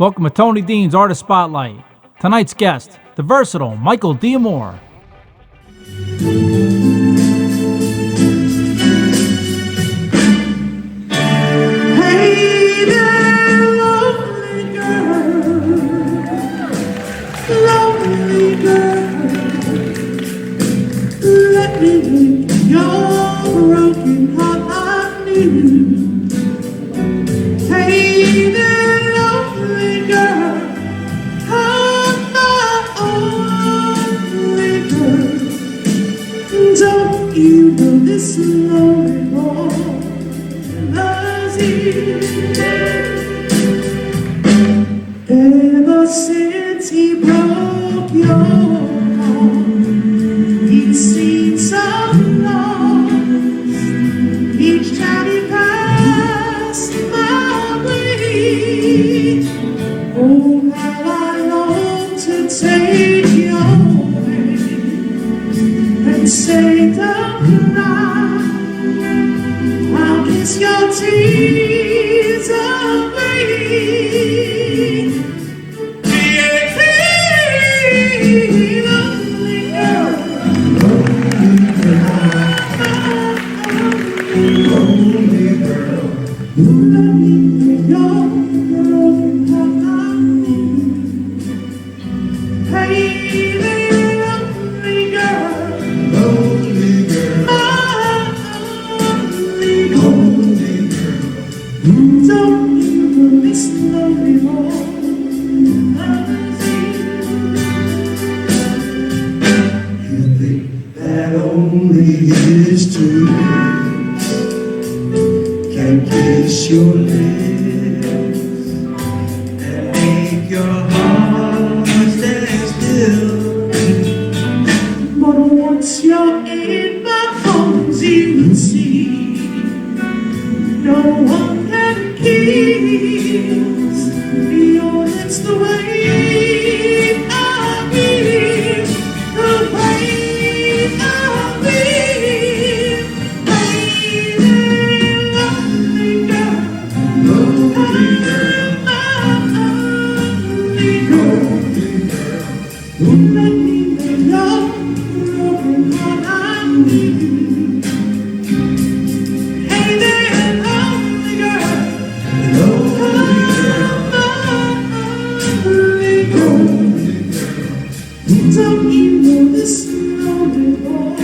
Welcome to Tony Dean's Artist Spotlight. Tonight's guest, the versatile Michael D'Amore. Hey there, lonely girl, let me make your broken heart anew. Hey there, lonely girl, only girl, don't you know this lonely boy loves you? Ever since he broke your heart, he's seen some loss. Each time he passed my way, oh, how I long to take your hand and say, don't cry, I'll kiss your tears away. Your lips and make your heart stand still. But once you're in my arms, you will see no one can kiss your lips the way I feel, the way I feel. Don't you know this lonely boy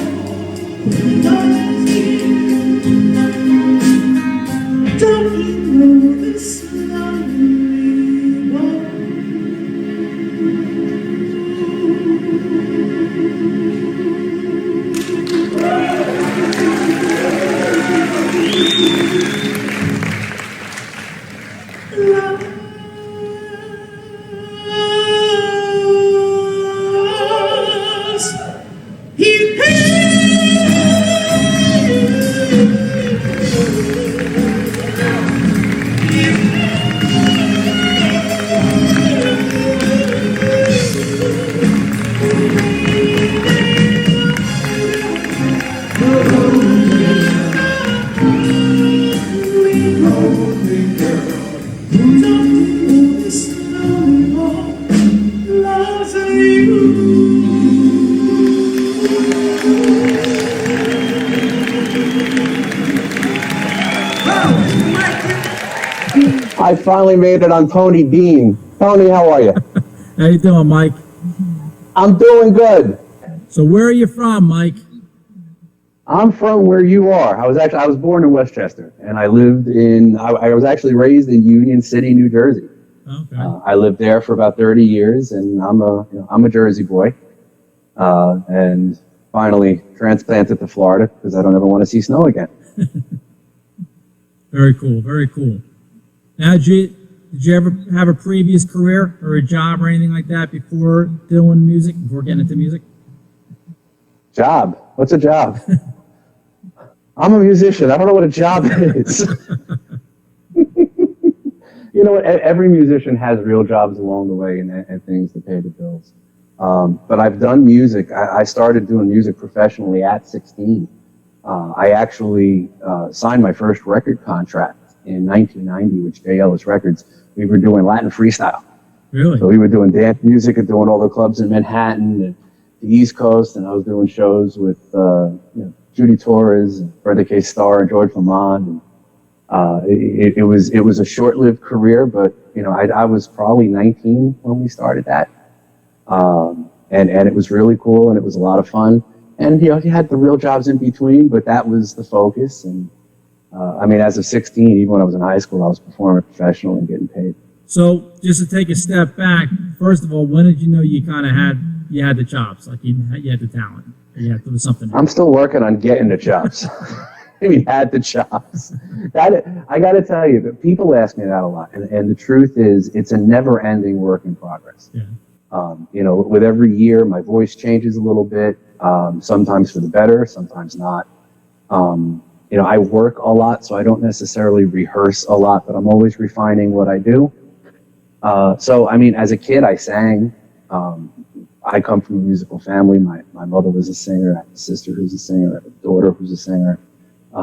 loves you? Don't you know this lonely boy? I finally made it on Tony Dean. Tony, how are you? How you doing, Mike? I'm doing good. So where are you from, Mike? I'm from where you are. I was born in Westchester, and I was actually raised in Union City, New Jersey. Okay. I lived there for about 30 years, and I'm a Jersey boy. And finally transplanted to Florida because I don't ever want to see snow again. Very cool, very cool. Now, did you ever have a previous career or a job or anything like that before doing music, before getting into music? Job? What's a job? I'm a musician. I don't know what a job is. You know what? Every musician has real jobs along the way and things to pay the bills. But I've done music. I started doing music professionally at 16. I actually signed my first record contract in 1990 with J. Ellis Records, we were doing Latin freestyle. Really? So we were doing dance music and doing all the clubs in Manhattan and the East Coast, and I was doing shows with Judy Torres, and Brenda K. Starr, and George Lamont. And, it was a short-lived career, but I was probably 19 when we started that, and it was really cool, and it was a lot of fun. And you had the real jobs in between, but that was the focus. And as of 16, even when I was in high school, I was performing professionally and getting paid. So just to take a step back, first of all, when did you know you kind of had the chops, like you had the talent, or you had to do something? I'm still working on getting the chops. We had the chops. I got to tell you, that people ask me that a lot, and the truth is, it's a never-ending work in progress. Yeah. With every year, my voice changes a little bit. Sometimes for the better, sometimes not. I work a lot, so I don't necessarily rehearse a lot, but I'm always refining what I do. As a kid, I sang. I come from a musical family. My mother was a singer. I have a sister who's a singer. I have a daughter who's a singer.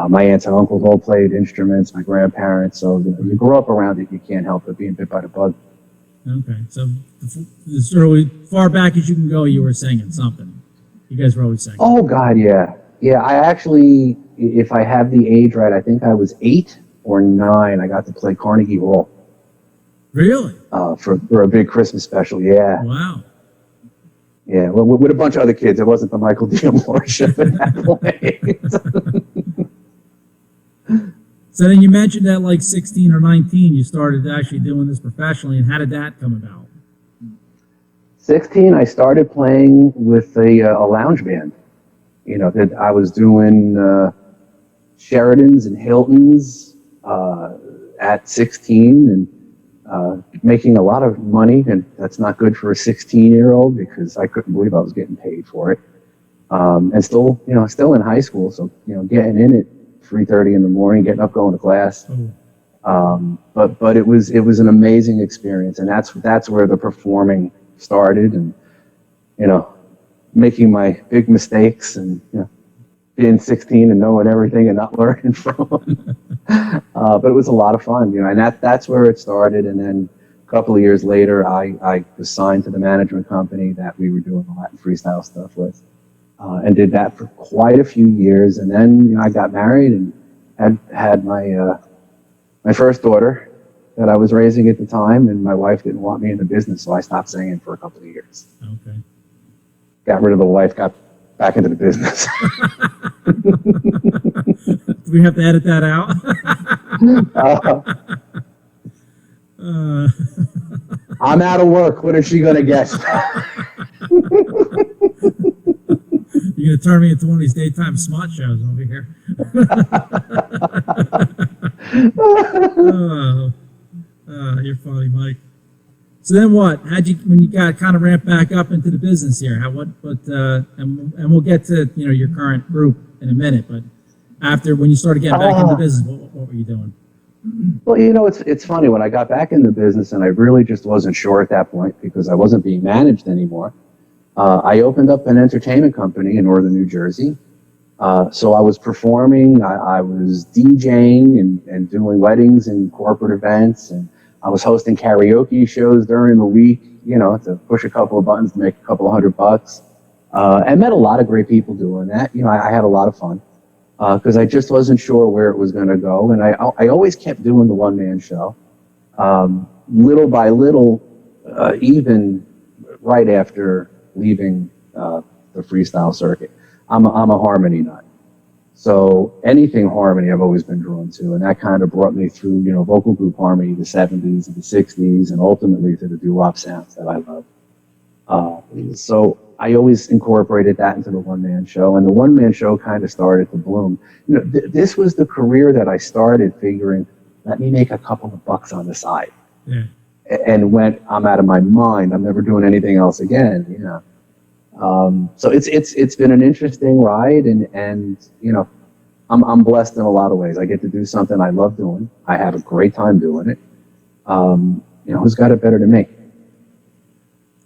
My aunts and uncles all played instruments. My grandparents. So you grow up around it. You can't help but being bit by the bug. Okay, so as early, far back as you can go, you were singing something. You guys were always singing. Oh God, yeah. I actually, if I have the age right, I think I was 8 or 9. I got to play Carnegie Hall. Really? For a big Christmas special. Yeah. Wow. Yeah, well, with a bunch of other kids. It wasn't the Michael D'Amore show at that point. So then you mentioned that like 16 or 19, you started actually doing this professionally, and how did that come about? 16, I started playing with a lounge band. That I was doing Sheratons and Hiltons at 16, and making a lot of money, and that's not good for a 16-year-old because I couldn't believe I was getting paid for it. And still in high school, so getting in at 3:30 in the morning, getting up, going to class. But it was an amazing experience, and that's where the performing started, and making my big mistakes, and being 16 and knowing everything and not learning from them. But it was a lot of fun, and that's where it started. And then a couple of years later, I was signed to the management company that we were doing the Latin freestyle stuff with. And did that for quite a few years, and then I got married and had my my first daughter that I was raising at the time, and my wife didn't want me in the business, so I stopped singing for a couple of years. Okay. Got rid of the wife, got back into the business. Do we have to edit that out? I'm out of work. What is she gonna guess? You're going to turn me into one of these daytime smart shows over here. You're funny, Mike. So then what? When you got kind of ramped back up into the business here? And we'll get to your current group in a minute. But when you started getting back into business, what were you doing? Well, it's funny, when I got back in the business, and I really just wasn't sure at that point because I wasn't being managed anymore. I opened up an entertainment company in northern New Jersey. So I was performing, I was DJing and doing weddings and corporate events, and I was hosting karaoke shows during the week, to push a couple of buttons to make a couple of $100. I met a lot of great people doing that. I had a lot of fun because I just wasn't sure where it was going to go. And I always kept doing the one-man show. Little by little, even right after leaving the freestyle circuit, I'm a harmony nut. So anything harmony I've always been drawn to, and that kind of brought me through, vocal group harmony, the 70s and the 60s, and ultimately to the doo-wop sounds that I love. So I always incorporated that into the one-man show, and the one-man show kind of started to bloom. This was the career that I started figuring, let me make a couple of bucks on the side. Yeah. And when I'm out of my mind, I'm never doing anything else again, So it's been an interesting ride, and I'm blessed in a lot of ways. I get to do something I love doing. I have a great time doing it. Who's got it better than me?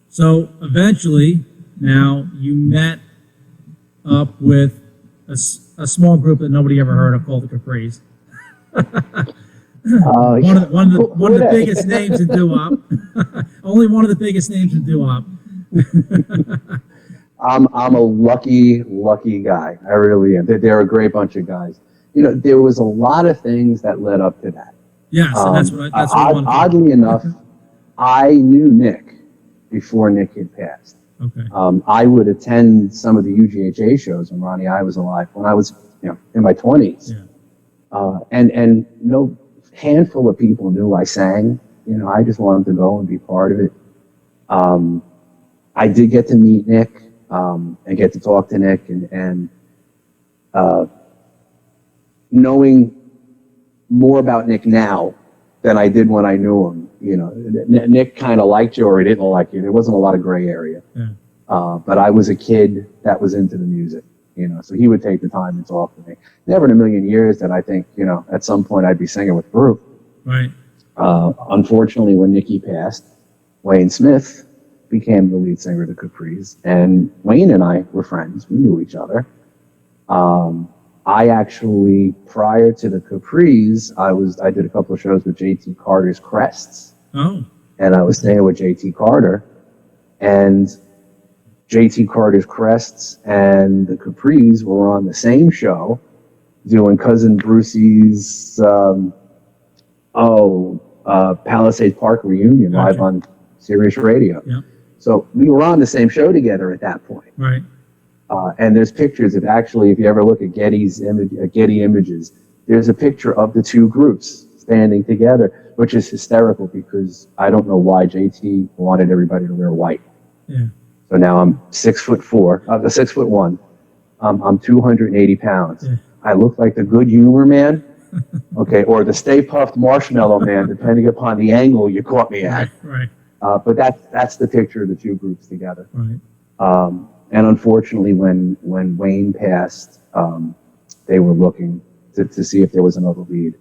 So eventually, now you met up with a small group that nobody ever heard of called the Capris. One of the biggest names in doo-wop. Only one of the biggest names in doo-wop. I'm a lucky guy. I really am. They're a great bunch of guys. You know, there was a lot of things that led up to that. Yes, and that's what I wanted to Oddly enough, I knew Nick before Nick had passed. Okay. I would attend some of the UGHA shows when Ronnie I was alive, when I was, in my 20s. Yeah. And no handful of people knew I sang. You know, I just wanted to go and be part of it. I did get to meet Nick, and get to talk to Nick, and knowing more about Nick now than I did when I knew him. You know, Nick kind of liked you or he didn't like you. There wasn't a lot of gray area. Yeah. But I was a kid that was into the music, so he would take the time to talk to me. Never in a million years that I think, at some point I'd be singing with the group. Right. Unfortunately, when Nicky passed, Wayne Smith became the lead singer of the Capris, and Wayne and I were friends. We knew each other. I actually, prior to the Capris, I did a couple of shows with JT Carter's Crests. Oh. And I was staying with JT Carter, and JT Carter's Crests and the Capris were on the same show doing Cousin Brucey's Palisades Park reunion live on Sirius Radio. Yeah. So we were on the same show together at that point. Right. And there's pictures of actually, if you ever look at Getty Images, there's a picture of the two groups standing together, which is hysterical because I don't know why JT wanted everybody to wear white. Yeah. So now I'm 6'4", 6'1". I'm 280 pounds. Yeah. I look like the Good Humor Man, okay, or the Stay Puft Marshmallow Man, depending upon the angle you caught me at. Right. But that's the picture of the two groups together. Right. And unfortunately, when Wayne passed, they were looking to see if there was another lead,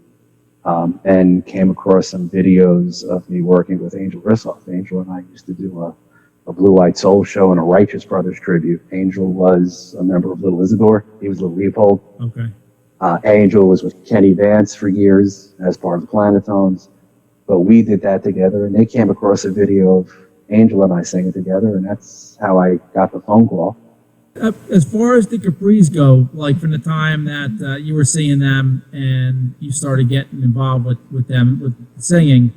and came across some videos of me working with Angel Rissoff. Angel and I used to do a Blue-Eyed Soul show and a Righteous Brothers tribute. Angel was a member of Little Isidore. He was Little Leopold. Okay. Angel was with Kenny Vance for years as part of the Planetones. But we did that together, and they came across a video of Angel and I singing together, and that's how I got the phone call. As far as the Capris go, like from the time that you were seeing them and you started getting involved with them, with singing,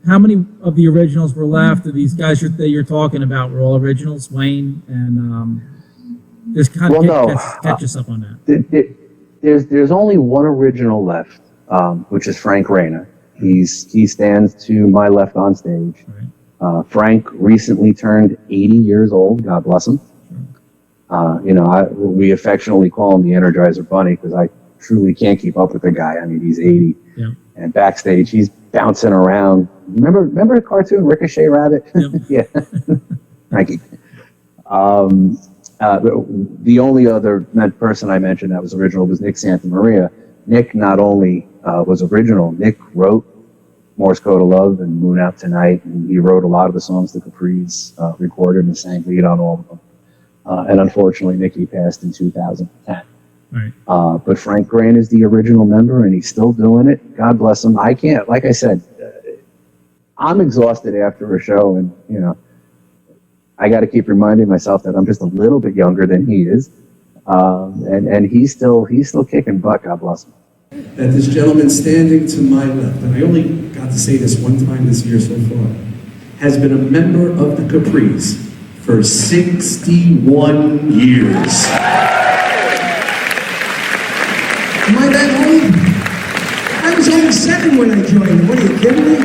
how many of the originals were left? Of these guys that you're talking about were all originals, Wayne, and just kind of catch us up on that. There's only one original left, which is Frank Reyna. He stands to my left on stage. Right. Frank recently turned 80 years old. God bless him. We affectionately call him the Energizer Bunny because I truly can't keep up with the guy. I mean, he's 80, Yeah. and backstage he's bouncing around. Remember the cartoon Ricochet Rabbit? Yep. Yeah, Frankie. The only other person I mentioned that was original was Nick Santamaria. Nick not only was original, Nick wrote Morse Code of Love and Moon Out Tonight, and he wrote a lot of the songs the Capris recorded and sang lead on all of them. And unfortunately, Nicky passed in 2010. Right. But Frank Grant is the original member, and he's still doing it. God bless him. I can't, like I said, I'm exhausted after a show, and I got to keep reminding myself that I'm just a little bit younger than he is, and he's still kicking butt. God bless him. That this gentleman standing to my left, and I only got to say this one time this year so far, has been a member of the Capris for 61 years. Am I that old? I was only 7 when I joined. What are you kidding me?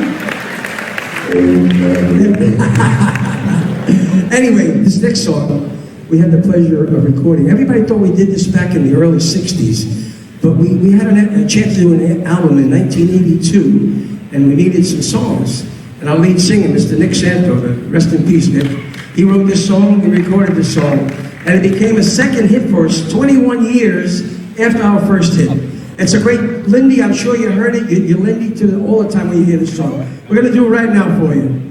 Anyway, this next song, we had the pleasure of recording. Everybody thought we did this back in the early 60s. But we had a chance to do an album in 1982, and we needed some songs. And our lead singer, Mr. Nick Santo, rest in peace, Nick, he wrote this song, he recorded this song, and it became a second hit for us 21 years after our first hit. It's a great, Lindy, I'm sure you heard it, you Lindy to all the time when you hear this song. We're going to do it right now for you.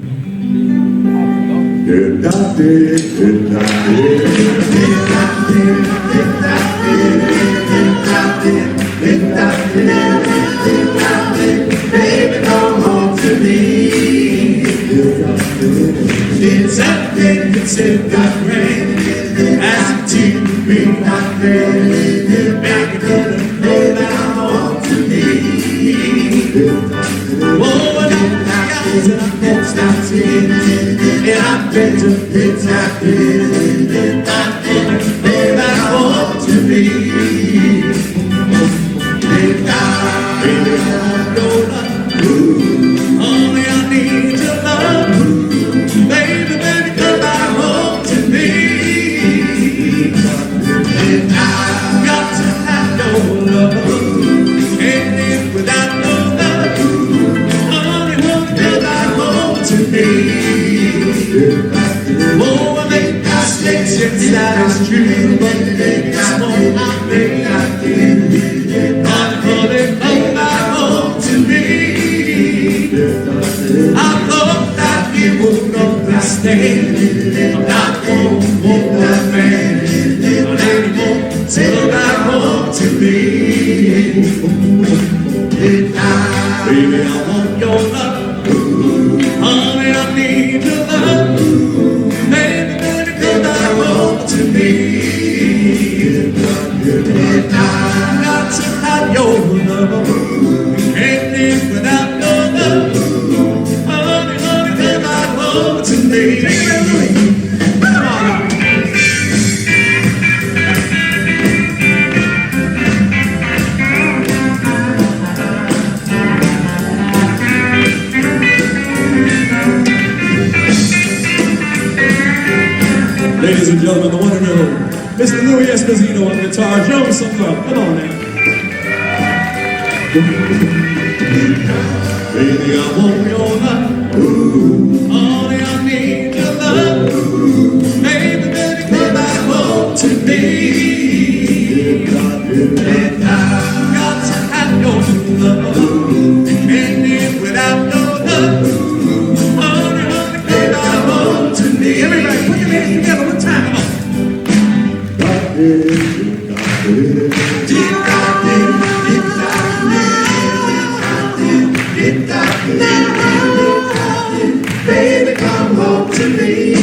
It's something that said that rain. As to me, my friend, back to the place that I want to be. Oh, and I got to the next time, and I've been to things I did. I'm in the place that I want to be. Baby, I don't know. Only I need your love. Baby, baby, come back home to me. And I've got to have your love. Can't live without your love. Only want to come back home to me. Oh, I make mistakes, yes, that is true. But it's more I make I feel. I'm calling come back home to me. I thought that you would understand. I'm not gonna want that man anymore. Come back home to me. And baby, I want your love. Honey, I need your love. Baby, baby, come back home to me. And I got to have your love. Can't live without your love. Honey, honey, come back home to me. Come on. Ladies and gentlemen, the one and only Mr. Louis Esposito on guitar. Show him some love. Come on now. Baby, I want your love. Only I need your love. Baby, baby, come back home to me. And I've got to have your love. Can't live without your love. Only want to come back home to me. Everybody, put your hands together one time. Baby, come home to me.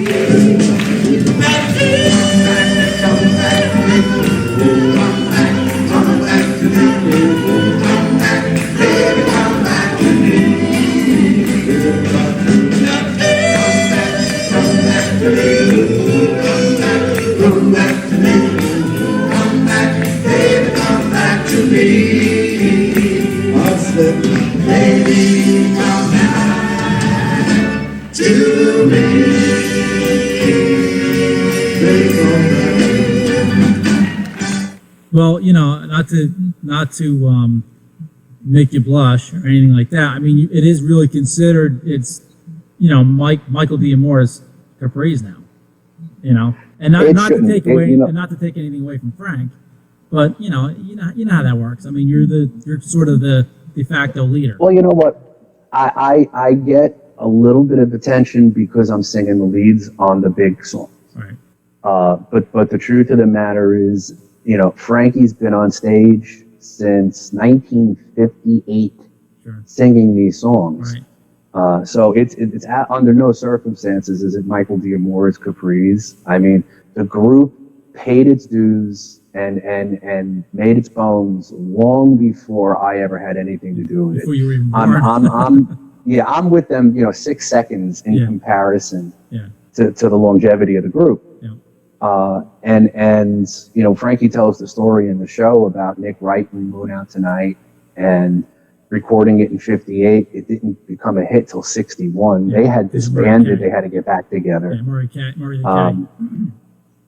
Come back to me. Come back to me. Come back to me. Come back, baby, come back to me. Come back to me. Come back to me. Come back, baby, come back to me. I said, Baby, come back to me. Well, you know, not to make you blush or anything like that. I mean, it is really considered. It's, you know, Michael D'Amore's Capri's now. You know, and not to shouldn't. take away You know- and not to take anything away from Frank, but you know how that works. I mean, you're sort of the de facto leader. Well, you know what? I get a little bit of attention because I'm singing the leads on the big songs. Right. But the truth of the matter is, you know, Frankie's been on stage since 1958 Sure. singing these songs. Right. So it's under no circumstances is it Michael D'Amore's Capri's. I mean, the group paid its dues and made its bones long before I ever had anything to do with it. Before you were even born. I'm with them, you know, 6 seconds in Yeah. comparison Yeah. to the longevity of the group. Yeah. And you know, Frankie tells the story in the show about Nick writing Moon Out Tonight and recording it in 58. It didn't become a hit till 61. Yeah. They had This is Murray disbanded. K. They had to get back together. Yeah. Murray the K.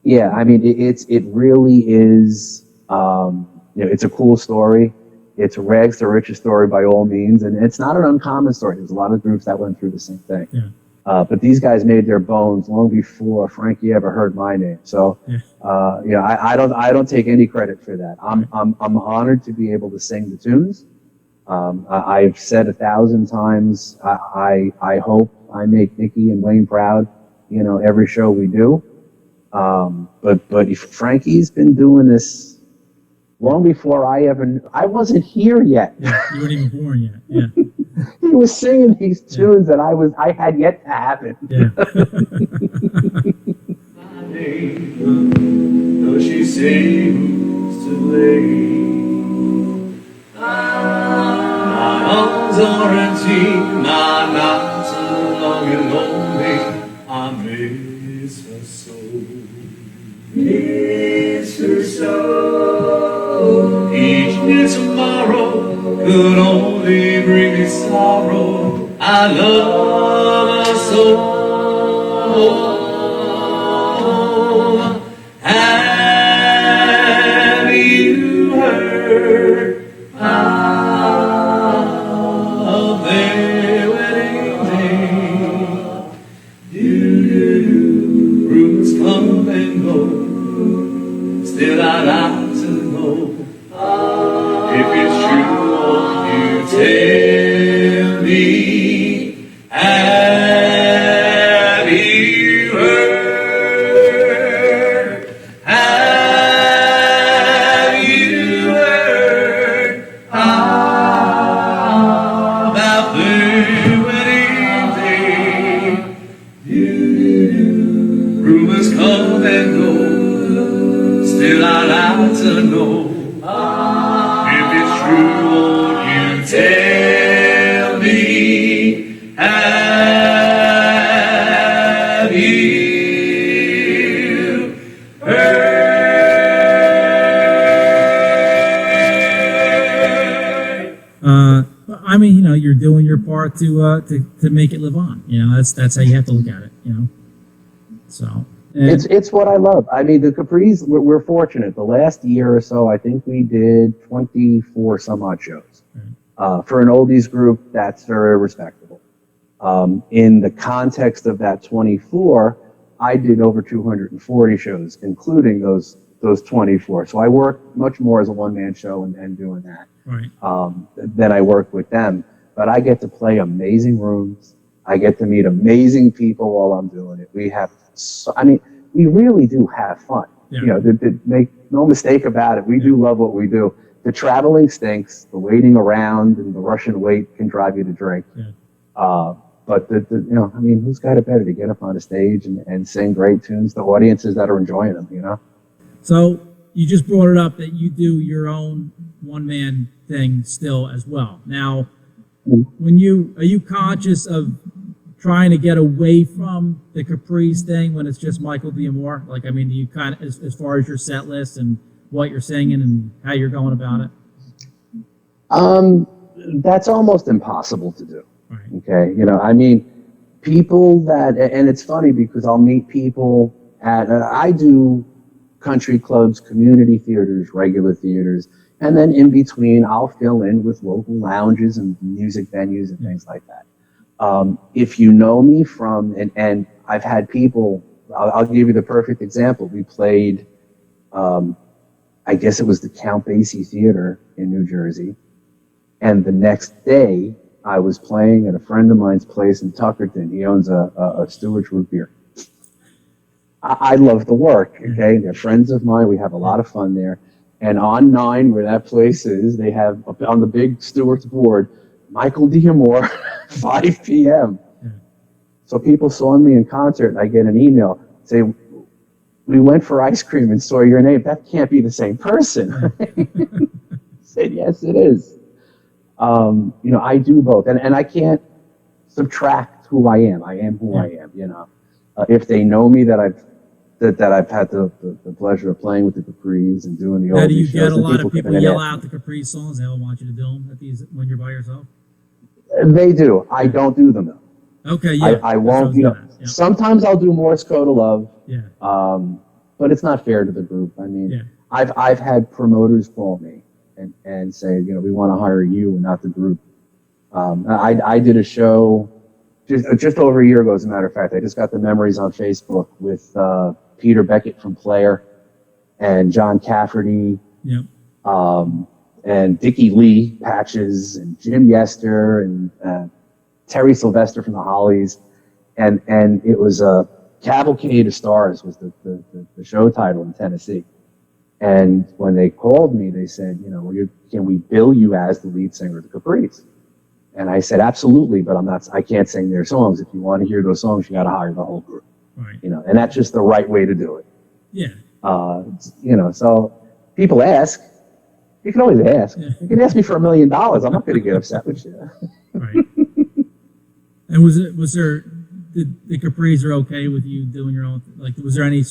Yeah, I mean, it really is, you know, it's a cool story. It's rags to riches story by all means, and it's not an uncommon story. There's a lot of groups that went through the same thing. Yeah. But these guys made their bones long before Frankie ever heard my name. So, Yeah. you know, I don't take any credit for that. I'm honored to be able to sing the tunes. I've said 1,000 times, I hope I make Nikki and Wayne proud, you know, every show we do. But if Frankie's been doing this long before I wasn't here yet. Yeah, you weren't even born yet. Yeah, He was singing these tunes that I had yet to happen. yeah. Though she seems to lay, my arms are empty, my nights are long and lonely. I miss her so, miss her so. Each new tomorrow could only bring me sorrow. I love her so. Have you heard of their wedding day? Do rumors come and go, still I'd like to know if it's true. Won't you tell me? Have you heard? Have you heard about the wedding day? Rumors come and go, still I'd like to know if it's true. Won't you tell me? Have you heard? I mean, you're doing your part to make it live on. That's how you have to look at it. So and, It's what I love. I mean, the Capris, we're fortunate. The last year or so, I think we did 24 some odd shows. For an oldies group, that's very respectable. In the context of that 24, I did over 240 shows, including those 24. So I work much more as a one-man show and doing that right. than I work with them. But I get to play amazing rooms. I get to meet amazing people while I'm doing it. We really do have fun. Yeah. Make no mistake about it. We do love what we do. The traveling stinks. The waiting around and the Russian wait can drive you to drink. Yeah. But who's got it better to get up on a stage and sing great tunes to audiences that are enjoying them, So you just brought it up that you do your own one-man thing still as well. Now, are you conscious of trying to get away from the Capri's thing when it's just Michael D'Amore? Do you kind of, as far as your set list and what you're singing and how you're going about it? That's almost impossible to do. Right. Okay. People that, and it's funny because I'll meet people I do country clubs, community theaters, regular theaters, and then in between I'll fill in with local lounges and music venues and things like that. If you know me from, and I've had people, I'll give you the perfect example. We played, I guess it was the Count Basie Theater in New Jersey. And the next day I was playing at a friend of mine's place in Tuckerton. He owns a Stewart's Root Beer. I love the work, okay? They're friends of mine. We have a lot of fun there. And on 9, where that place is, they have up on the big Stewart's board, Michael D'Amore, 5 p.m. Yeah. So people saw me in concert, and I get an email say, "We went for ice cream and saw your name. That can't be the same person." I said, "Yes, it is." I do both, and I can't subtract who I am. I am who I am. If they know me that I've had the pleasure of playing with the Capris and doing the Now, do you oldies get shows, a and lot of people come in yell and out the Capri songs? They all want you to do them at these when you're by yourself. They do. I don't do them though. Okay, yeah. I won't. Yeah. Sometimes I'll do Morse Code of Love. Yeah. But it's not fair to the group. Yeah. I've had promoters call me and say, we want to hire you and not the group. I did a show just over a year ago, as a matter of fact. I just got the memories on Facebook with Peter Beckett from Player and John Cafferty. Yeah. And Dickie Lee, Patches, and Jim Yester, and Terry Sylvester from the Hollies. And it was a Cavalcade of Stars was the show title in Tennessee. And when they called me, they said, you know, can we bill you as the lead singer of the Capris? And I said, absolutely, but I can't sing their songs. If you want to hear those songs, you got to hire the whole group, Right. you know, and that's just the right way to do it. Yeah. You know, so people ask, you can always ask. Yeah. You can ask me for $1 million. I'm not going to get upset with you. Right. And did the Capris are okay with you doing your own, like, was there any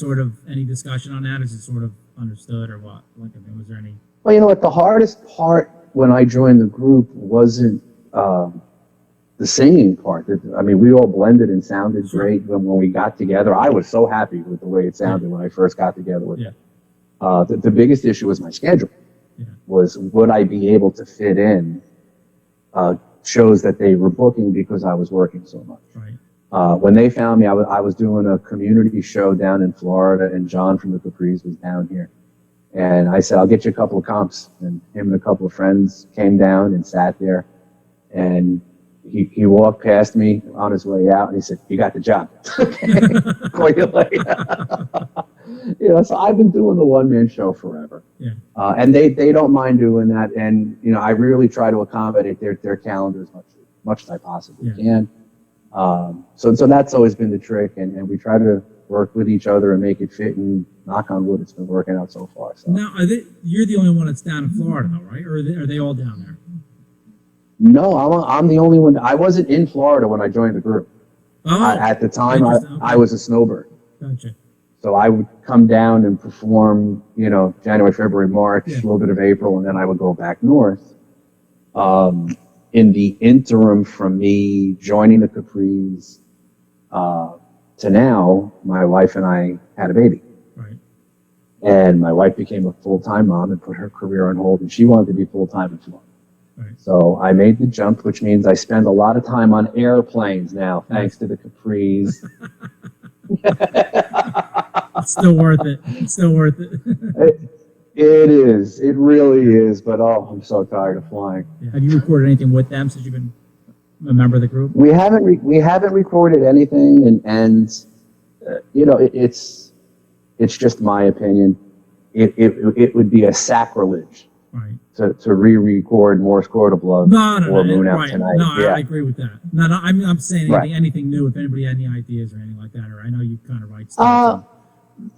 discussion on that? Is it sort of understood or what? Like, I mean, was there any? Well, you know what? The hardest part when I joined the group wasn't the singing part. I mean, we all blended and sounded great when we got together. I was so happy with the way it sounded when I first got together with them. The biggest issue was my schedule. Yeah. Was would I be able to fit in shows that they were booking because I was working so much. Right. When they found me, I was doing a community show down in Florida, and John from the Capris was down here. And I said, I'll get you a couple of comps. And him and a couple of friends came down and sat there. And he walked past me on his way out, and he said, you got the job. Call you later. You know, so I've been doing the one-man show forever. Yeah. And they don't mind doing that. And, you know, I really try to accommodate their calendar as much as I possibly can. So that's always been the trick. And we try to work with each other and make it fit, and knock on wood, it's been working out so far. So. Now, you're the only one that's down in Florida, though, right? Or are they all down there? No, I'm the only one. I wasn't in Florida when I joined the group. Oh, At the time, interesting. I was a snowbird. Gotcha. So I would come down and perform, you know, January, February, March, a little bit of April, and then I would go back north. In the interim from me joining the Capris to now, my wife and I had a baby. Right. And my wife became a full-time mom and put her career on hold, and she wanted to be full-time in Florida. Right. So I made the jump, which means I spend a lot of time on airplanes now, thanks to the Capris. It's still worth it. It's still worth it. It is. It really is. But oh, I'm so tired of flying. Yeah. Have you recorded anything with them since you've been a member of the group? We haven't recorded anything, and you know, it's just my opinion. It would be a sacrilege Right. to re-record Morse Chord of Love No, or Moon Out right. Tonight. No, Yeah. I agree with that. No, I'm saying Right. anything new. If anybody had any ideas or anything like that, or I know you kind of write stuff.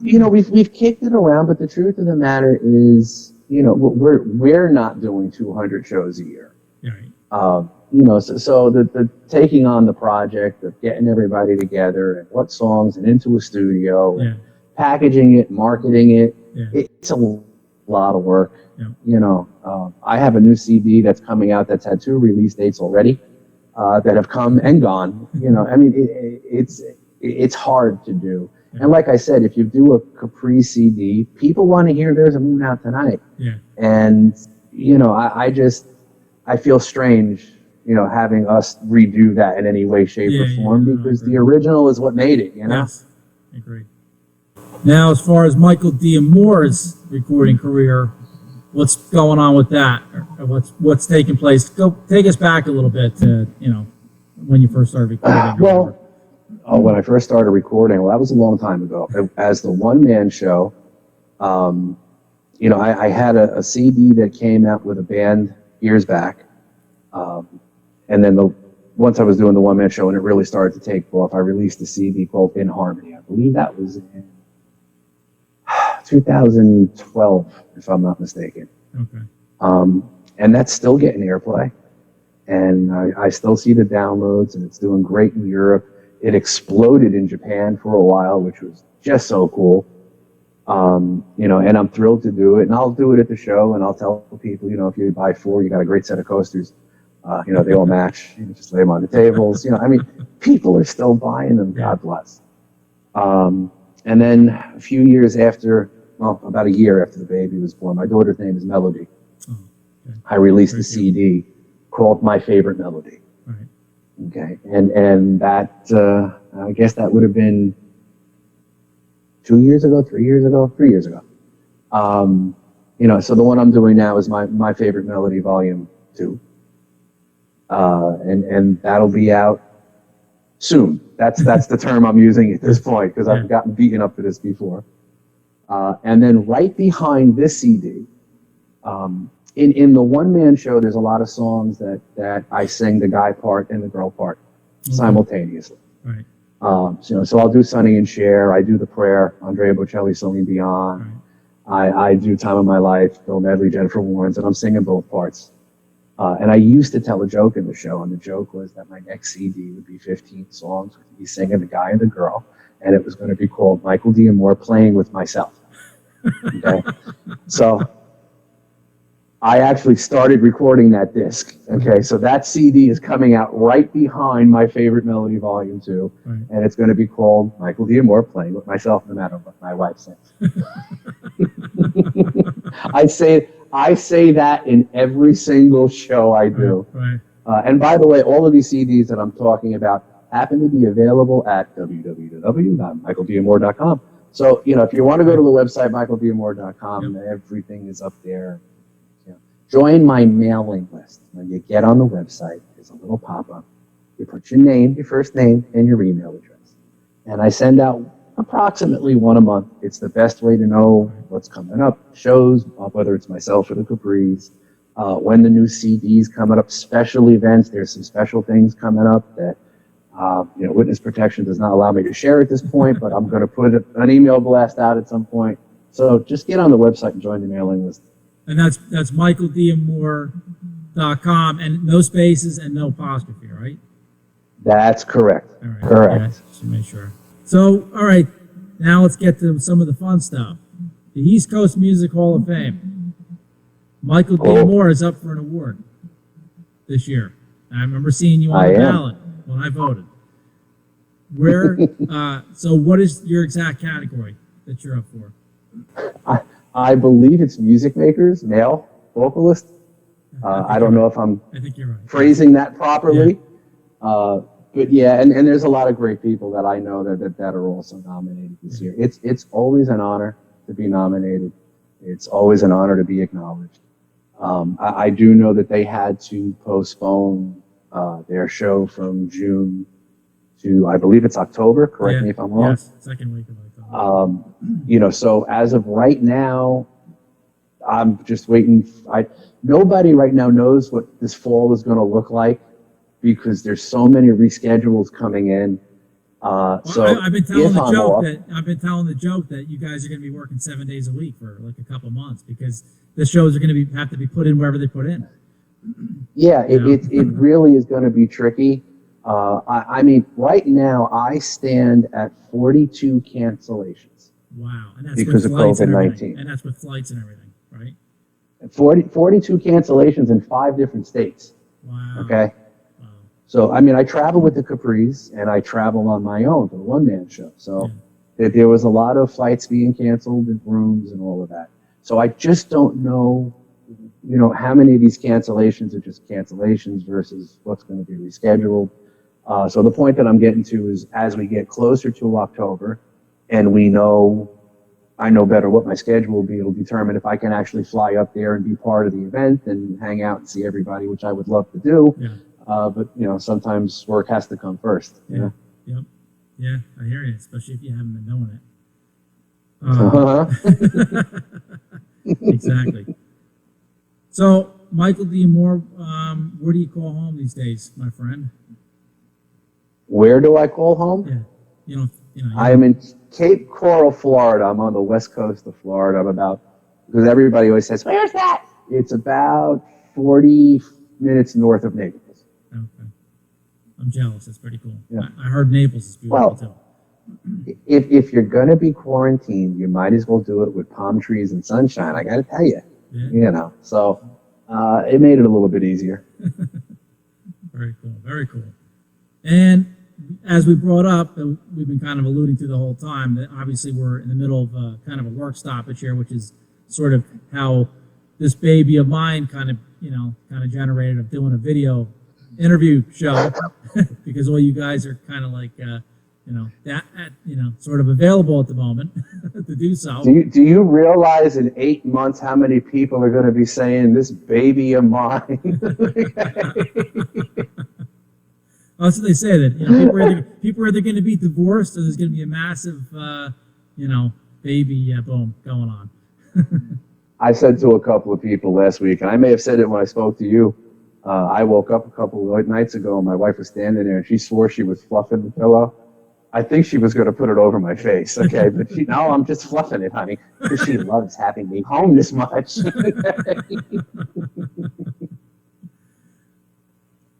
You know, we've kicked it around, but the truth of the matter is, you know, we're not doing 200 shows a year. Yeah. Right. You know, so the taking on the project of getting everybody together and what songs and into a studio, Yeah. and packaging it, marketing it, Yeah. it's a lot of work. Yeah. You know, I have a new CD that's coming out that's had 2 release dates already that have come and gone. You know, I mean, it's hard to do. And like I said, if you do a Capri CD, people want to hear There's a Moon Out Tonight. Yeah. And, you know, I feel strange, you know, having us redo that in any way, shape, or form, because the original is what made it, you know? Yes. I agree. Now, as far as Michael D'Amore's recording career, what's going on with that? Or what's taking place? Take us back a little bit to, you know, when you first started recording. When I first started recording, well, that was a long time ago. As the one-man show, you know, I had a CD that came out with a band years back. And then once I was doing the one-man show and it really started to take off, I released a CD called In Harmony. I believe that was in 2012, if I'm not mistaken. Okay. And that's still getting airplay. And I still see the downloads, and it's doing great in Europe. It exploded in Japan for a while, which was just so cool. You know, and I'm thrilled to do it. And I'll do it at the show, and I'll tell people, you know, if you buy 4, you got a great set of coasters. You know, they all match. You just lay them on the tables. You know, I mean, people are still buying them. God bless. And then a few years after, well, about a year after the baby was born, my daughter's name is Melody. Oh, okay. I released a CD called My Favorite Melody. Right. Okay, and that I guess that would have been 3 years ago. You know, so the one I'm doing now is my Favorite Melody Volume 2, and that'll be out soon. That's the term I'm using at this point, because I've gotten beaten up for this before. And then right behind this CD, in the one-man show, there's a lot of songs that I sing the guy part and the girl part simultaneously. Right. So I'll do Sonny and Cher. I do The Prayer, Andrea Bocelli, Celine Dion. I do Time of My Life, Bill Medley, Jennifer Warnes, and I'm singing both parts. And I used to tell a joke in the show, and the joke was that my next CD would be 15 songs with me singing the guy and the girl, and it was going to be called Michael D'Amore Playing with Myself. Okay? So I actually started recording that disc. Okay, so that CD is coming out right behind My Favorite Melody Volume 2, Right. and it's going to be called Michael D'Amore Playing with Myself, no matter what my wife says. I say that in every single show I do. Right. And by the way, all of these CDs that I'm talking about happen to be available at www.michaeldamore.com. So, if you want to go to the website, michaeldamore.com, everything is up there. Join my mailing list. When you get on the website, there's a little pop-up. You put your name, your first name, and your email address. And I send out approximately one a month. It's the best way to know what's coming up, shows, whether it's myself or the Capris, when the new CD's coming up, special events. There's some special things coming up that, witness protection does not allow me to share at this point, but I'm going to put an email blast out at some point. So just get on the website and join the mailing list. And that's michaeldamore.com, and no spaces and no apostrophe, right? That's correct. All right. Correct. Yeah, just to make sure. So, all right, now let's get to some of the fun stuff. The East Coast Music Hall of Fame. Michael D'Amore is up for an award this year. I remember seeing you on the ballot when I voted. So what is your exact category that you're up for? I believe it's music makers, male vocalist. I don't know if I'm I think you're right. phrasing that properly. But yeah, and there's a lot of great people that I know that are also nominated this year. It's always an honor to be nominated. It's always an honor to be acknowledged. I do know that they had to postpone their show from June to, I believe it's October. Correct me if I'm wrong. Yes, second week of October. So as of right now, I'm just waiting. Nobody right now knows what this fall is going to look like because there's so many reschedules coming in. I've been telling the joke that you guys are going to be working 7 days a week for like a couple months because the shows are going to have to be put in wherever they put in. Yeah, it really is going to be tricky. I mean, right now I stand at 42 cancellations. Wow, and that's because with of flights COVID-19. And that's with flights and everything, right? 42 cancellations in 5 different states. Wow. Okay. Wow. So, I mean, I travel with the Capris and I travel on my own for the one-man show. So there was a lot of flights being canceled and rooms and all of that. So I just don't know, how many of these cancellations are just cancellations versus what's going to be rescheduled. So the point that I'm getting to is as we get closer to October and I know better what my schedule will be, it'll determine if I can actually fly up there and be part of the event and hang out and see everybody, which I would love to do. Yeah. But sometimes work has to come first. Yeah. Yep. Yeah, I hear you, especially if you haven't been doing it. Exactly. So, Michael D'Amore, where do you call home these days, my friend? Where do I call home? Yeah. I am in Cape Coral, Florida. I'm on the west coast of Florida. Because everybody always says, where's that? It's about 40 minutes north of Naples. Okay. I'm jealous. It's pretty cool. Yeah. I heard Naples is beautiful too. If you're going to be quarantined, you might as well do it with palm trees and sunshine. I got to tell you, So it made it a little bit easier. Very cool. Very cool. And as we brought up, we've been kind of alluding to the whole time that obviously we're in the middle of kind of a work stoppage here, which is sort of how this baby of mine kind of generated of doing a video interview show because all you guys are kind of like, sort of available at the moment to do so. Do you realize in 8 months how many people are going to be saying this baby of mine? That's what they say, that people are either going to be divorced or there's going to be a massive, baby boom going on. I said to a couple of people last week, and I may have said it when I spoke to you. I woke up a couple of nights ago, and my wife was standing there, and she swore she was fluffing the pillow. I think she was going to put it over my face, okay? But no, I'm just fluffing it, honey, because she loves having me home this much.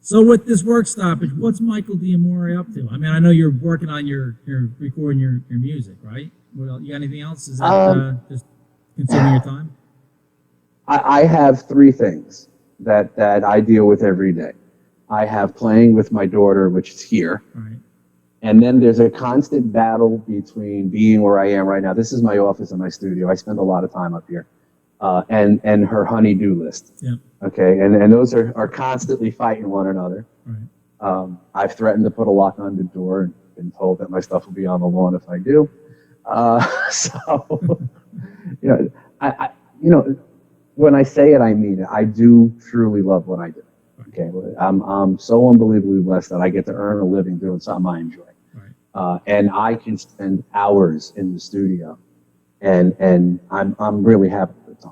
So with this work stoppage, what's Michael D'Amore up to? I mean, I know you're working on your recording your music, right? Well, you got anything else? Is that just consuming your time? I have three things that I deal with every day. I have playing with my daughter, which is here. Right. And then there's a constant battle between being where I am right now. This is my office and my studio. I spend a lot of time up here. And her honey-do list. Yeah. Okay, and those are constantly fighting one another. Right. I've threatened to put a lock on the door and been told that my stuff will be on the lawn if I do. So, when I say it, I mean it. I do truly love what I do. Okay, I'm so unbelievably blessed that I get to earn a living doing something I enjoy. Right. And I can spend hours in the studio, and I'm really happy with it.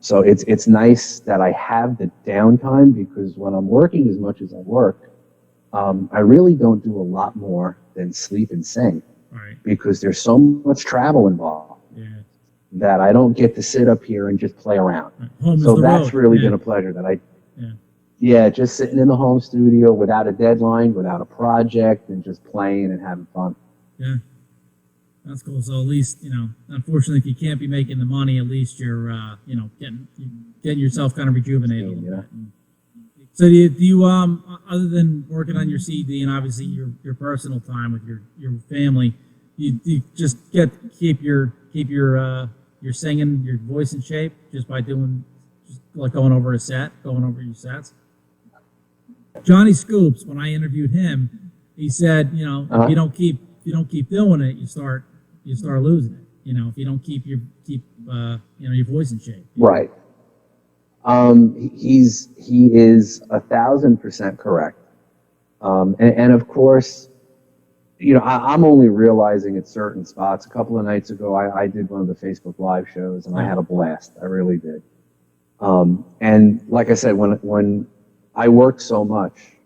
So it's nice that I have the downtime, because when I'm working as much as I work, I really don't do a lot more than sleep and sing, Right. because there's so much travel involved Yeah. that I don't get to sit up here and just play around. Right. Home is So the that's road. really Yeah. been a pleasure that Yeah. yeah, just sitting in the home studio without a deadline, without a project, and just playing and having fun. Yeah. That's cool. So at least, unfortunately, if you can't be making the money, at least you're, getting yourself kind of rejuvenated a little Yeah. bit. So do you other than working on your CD and obviously your personal time with your family, you just keep your singing, your voice in shape just by doing, just like going over your sets? Johnny Scoops, when I interviewed him, he said, if you don't keep doing it, you start losing it. If you don't keep your voice in shape. Right. He is 1,000% correct. And of course, I'm only realizing at certain spots. A couple of nights ago, I did one of the Facebook Live shows, and I had a blast. I really did. And like I said, when I work so much,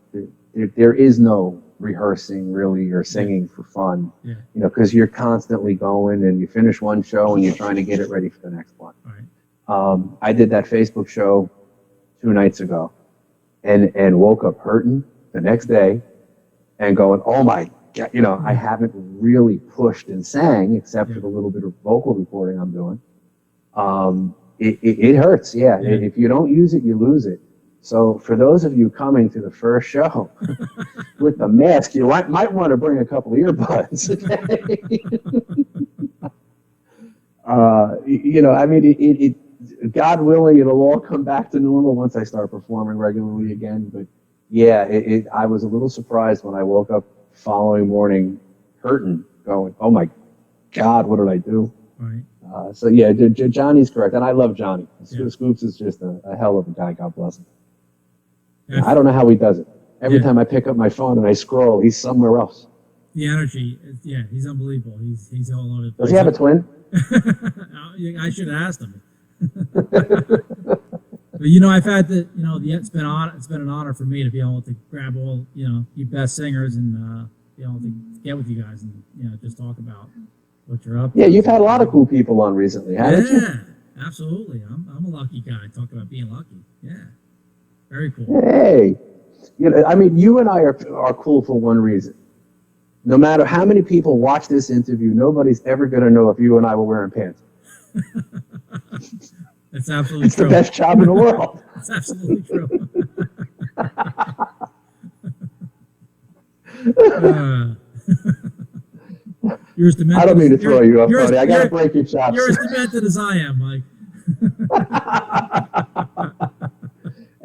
there is no rehearsing really or singing for fun, Yeah. because you're constantly going, and you finish one show and you're trying to get it ready for the next one. Right. I did that Facebook show 2 nights ago, and woke up hurting the next day and going, oh my God, I haven't really pushed and sang except for the little bit of vocal recording I'm doing. It hurts. Yeah. Yeah. If you don't use it, you lose it. So for those of you coming to the first show with the mask, you might want to bring a couple earbuds. Okay? God willing, it'll all come back to normal once I start performing regularly again. But yeah, I was a little surprised when I woke up following morning hurting, going, oh my God, what did I do? Right. So yeah, Johnny's correct. And I love Johnny. Yeah. Scoops is just a hell of a guy. God bless him. Yeah. I don't know how he does it. Every Yeah. time I pick up my phone and I scroll, he's somewhere else. The energy, he's unbelievable. He's all over the place. Does he have a twin? I should have asked him. But I've had it's been an honor for me to be able to grab all you best singers and be able to get with you guys and just talk about what you're up to. Yeah, you've had a lot of cool people on recently, haven't you? Yeah, absolutely. I'm a lucky guy. Talk about being lucky. Yeah, very cool. Hey, you and I are cool for one reason. No matter how many people watch this interview, nobody's ever going to know if you and I were wearing pants. That's absolutely It's true. the best job in the world. That's absolutely true. You're as demented. I don't mean to throw you off, you're as- buddy. I got to you're- break your chops. You're as demented as I am, Mike.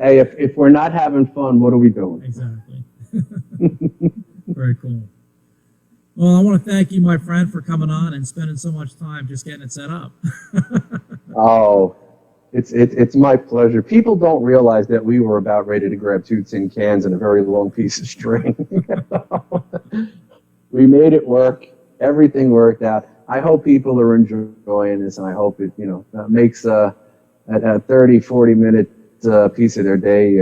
Hey, if we're not having fun, what are we doing? Exactly. Very cool. Well, I want to thank you, my friend, for coming on and spending so much time just getting it set up. Oh, it's my pleasure. People don't realize that we were about ready to grab 2 tin cans and a very long piece of string. We made it work. Everything worked out. I hope people are enjoying this, and I hope it, makes a 30, 40-minute piece of their day,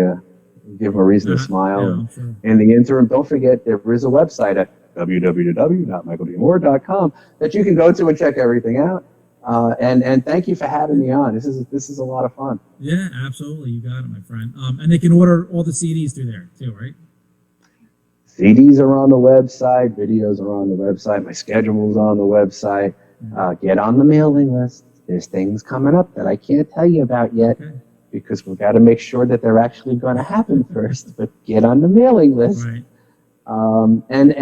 give them a reason to smile. Yeah, And I'm sure. in the interim, don't forget there is a website at www.michaeldmoore.com that you can go to and check everything out. And thank you for having me on. This is a lot of fun. Yeah, absolutely. You got it, my friend. And they can order all the CDs through there too, right? CDs are on the website, videos are on the website, my schedule's on the website. Get on the mailing list. There's things coming up that I can't tell you about yet Okay. because we've got to make sure that they're actually going to happen first. But get on the mailing list. Right. And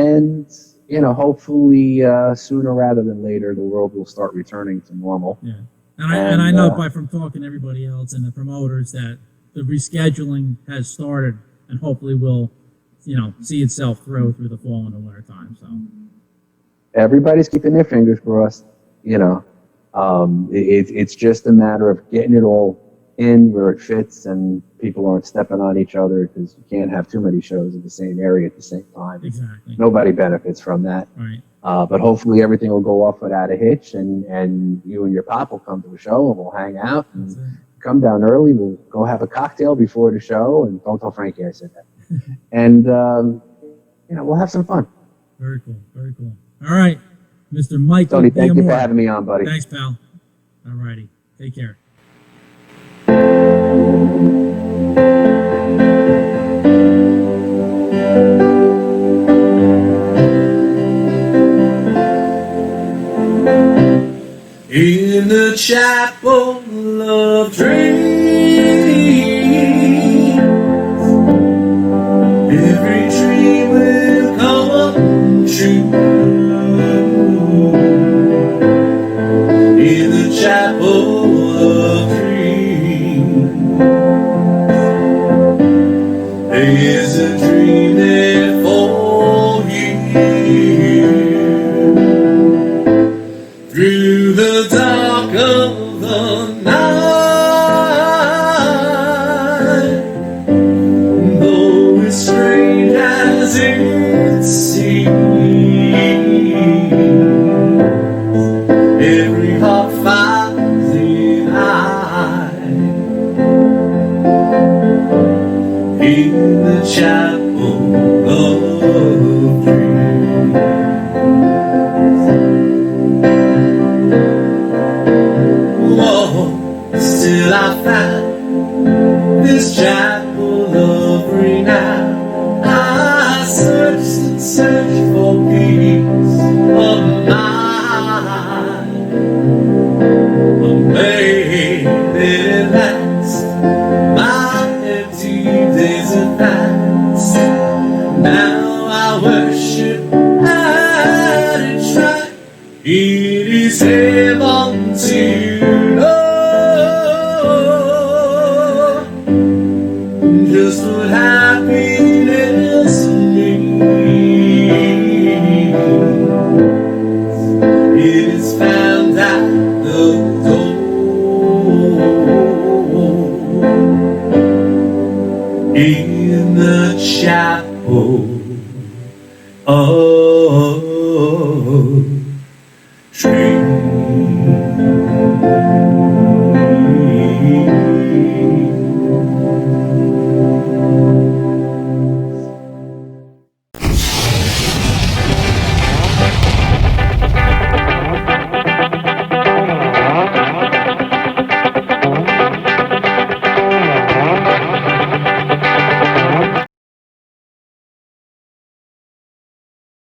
hopefully sooner rather than later, the world will start returning to normal. Yeah. And I know And, from talking to everybody else and the promoters that the rescheduling has started and hopefully will, see itself through the fall and the winter time. So Everybody's keeping their fingers crossed. It's just a matter of getting it all in where it fits and people aren't stepping on each other because you can't have too many shows in the same area at the same time. exactly. Nobody benefits from that. Right. But hopefully everything will go off without a hitch and you and your pop will come to a show and we'll hang out That's and it. come down early. We'll go have a cocktail before the show and don't tell Frankie I said that. And, we'll have some fun. Very cool. Very cool. All right. Mr. Michael Tony, thank you for D'Amore. having me on, buddy. Thanks, pal. All righty. Take care. In the chapel of dreams, every dream will come true. In the chapel of dreams, there is a dream there for you. Through the dark of the night, though it's strange as it seems, every heart finds it high in the chapel of dreams. Whoa, still I found this chapel of renown. I searched and searched for peace of mind. I made it last. My empty days are past. Now I worship at its shrine. It is heaven to know just what happiness means. It is found at the door in the chapel of